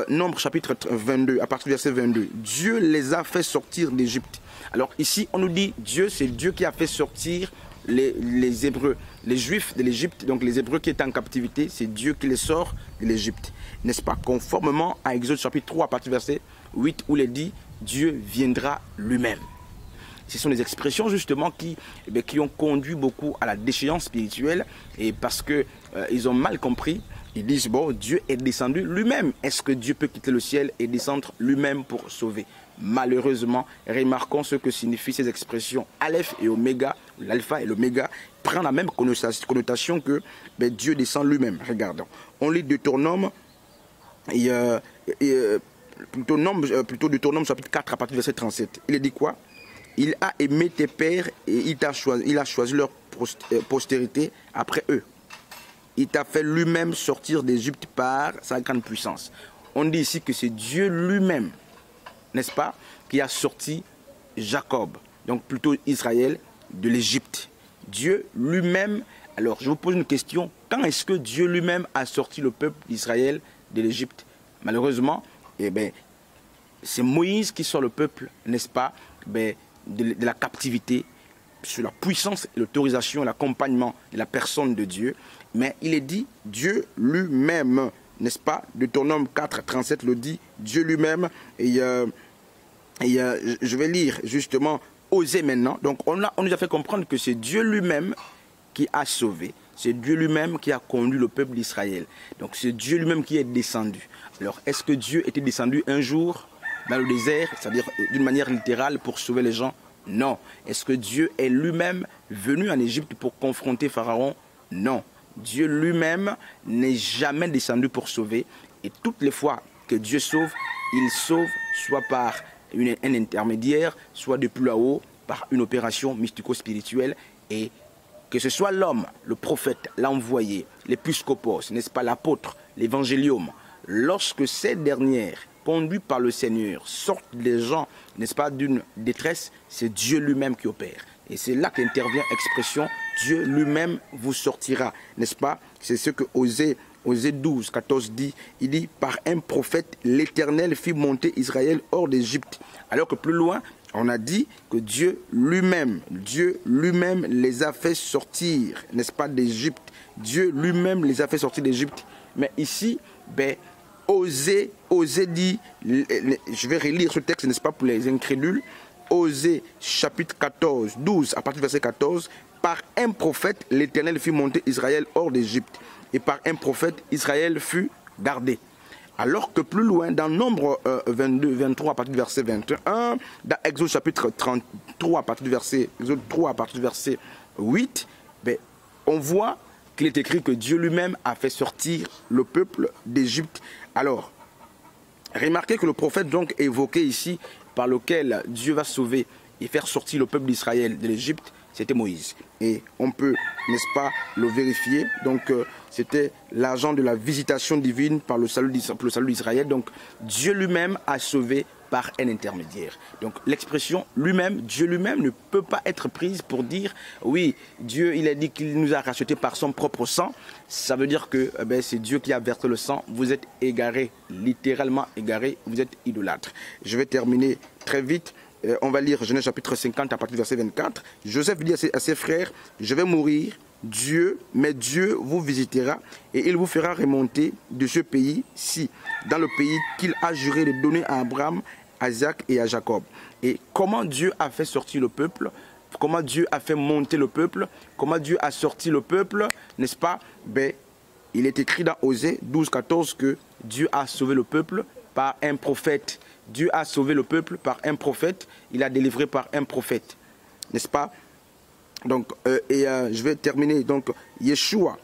Nombre chapitre 22, à partir du verset 22. Dieu les a fait sortir d'Égypte. Alors ici, on nous dit, Dieu, c'est Dieu qui a fait sortir les Hébreux, les Juifs de l'Égypte, donc les Hébreux qui étaient en captivité, c'est Dieu qui les sort de l'Égypte. N'est-ce pas? Conformément à Exode chapitre 3, à partir du verset 8, où il est dit, Dieu viendra lui-même. Ce sont des expressions justement qui ont conduit beaucoup à la déchéance spirituelle, et parce qu'ils ont mal compris. Ils disent, bon, Dieu est descendu lui-même. Est-ce que Dieu peut quitter le ciel et descendre lui-même pour sauver? Malheureusement, remarquons ce que signifient ces expressions. Aleph et Oméga, l'alpha et l'oméga, prennent la même connotation que Dieu descend lui-même. Regardons. On lit Deutéronome, plutôt Deutéronome chapitre 4 à partir du verset 37. Il est dit quoi? Il a aimé tes pères et il a choisi leur postérité après eux. Il t'a fait lui-même sortir d'Égypte par sa grande puissance. On dit ici que c'est Dieu lui-même, n'est-ce pas, qui a sorti Jacob, donc plutôt Israël, de l'Égypte. Dieu lui-même. Alors je vous pose une question, quand est-ce que Dieu lui-même a sorti le peuple d'Israël de l'Égypte? Malheureusement, c'est Moïse qui sort le peuple, n'est-ce pas, de la captivité, sur la puissance, l'autorisation, l'accompagnement de la personne de Dieu. Mais il est dit Dieu lui-même, n'est-ce pas? Deutéronome 4, 37 le dit, Dieu lui-même. Je vais lire justement Osée maintenant. Donc on nous a fait comprendre que c'est Dieu lui-même qui a sauvé. C'est Dieu lui-même qui a conduit le peuple d'Israël. Donc c'est Dieu lui-même qui est descendu. Alors est-ce que Dieu était descendu un jour dans le désert, c'est-à-dire d'une manière littérale pour sauver les gens? Non. Est-ce que Dieu est lui-même venu en Égypte pour confronter Pharaon? Non. Dieu lui-même n'est jamais descendu pour sauver. Et toutes les fois que Dieu sauve, il sauve soit par un intermédiaire, soit depuis là-haut, par une opération mystico-spirituelle. Et que ce soit l'homme, le prophète, l'envoyé, l'épiscopos, n'est-ce pas, l'apôtre, l'évangélium, lorsque ces dernières, conduits par le Seigneur, sortent des gens, n'est-ce pas, d'une détresse, c'est Dieu lui-même qui opère. Et c'est là qu'intervient l'expression Dieu lui-même vous sortira, n'est-ce pas? C'est ce que Osée 12, 14 dit. Il dit, par un prophète, l'Éternel fit monter Israël hors d'Égypte. Alors que plus loin, on a dit que Dieu lui-même les a fait sortir, n'est-ce pas, d'Égypte. Dieu lui-même les a fait sortir d'Égypte. Mais ici, Osée dit, je vais relire ce texte, n'est-ce pas, pour les incrédules. Osée chapitre 14, 12, à partir du verset 14, par un prophète, l'Éternel fit monter Israël hors d'Égypte. Et par un prophète, Israël fut gardé. Alors que plus loin, dans Nombre 22, 23, à partir du verset 21, dans Exode chapitre 33, à partir du verset 8, on voit qu'il est écrit que Dieu lui-même a fait sortir le peuple d'Égypte. Alors, remarquez que le prophète donc évoqué ici, par lequel Dieu va sauver et faire sortir le peuple d'Israël de l'Égypte, c'était Moïse. Et on peut, n'est-ce pas, le vérifier. Donc, c'était l'agent de la visitation divine pour le salut d'Israël. Donc, Dieu lui-même a sauvé par un intermédiaire. Donc, l'expression lui-même, Dieu lui-même ne peut pas être prise pour dire, oui, Dieu, il a dit qu'il nous a rachetés par son propre sang. Ça veut dire que c'est Dieu qui a versé le sang. Vous êtes égarés, littéralement égarés, vous êtes idolâtres. Je vais terminer très vite. On va lire Genèse chapitre 50 à partir du verset 24. Joseph dit à ses frères, je vais mourir, mais Dieu vous visitera et il vous fera remonter de ce pays-ci, dans le pays qu'il a juré de donner à Abraham, à Isaac et à Jacob. Et comment Dieu a fait sortir le peuple, comment Dieu a fait monter le peuple, comment Dieu a sorti le peuple, n'est-ce pas? Il est écrit dans Osée 12, 14 que Dieu a sauvé le peuple par un prophète. Dieu a sauvé le peuple par un prophète, il a délivré par un prophète, n'est-ce pas? Donc, je vais terminer, donc, Yeshua.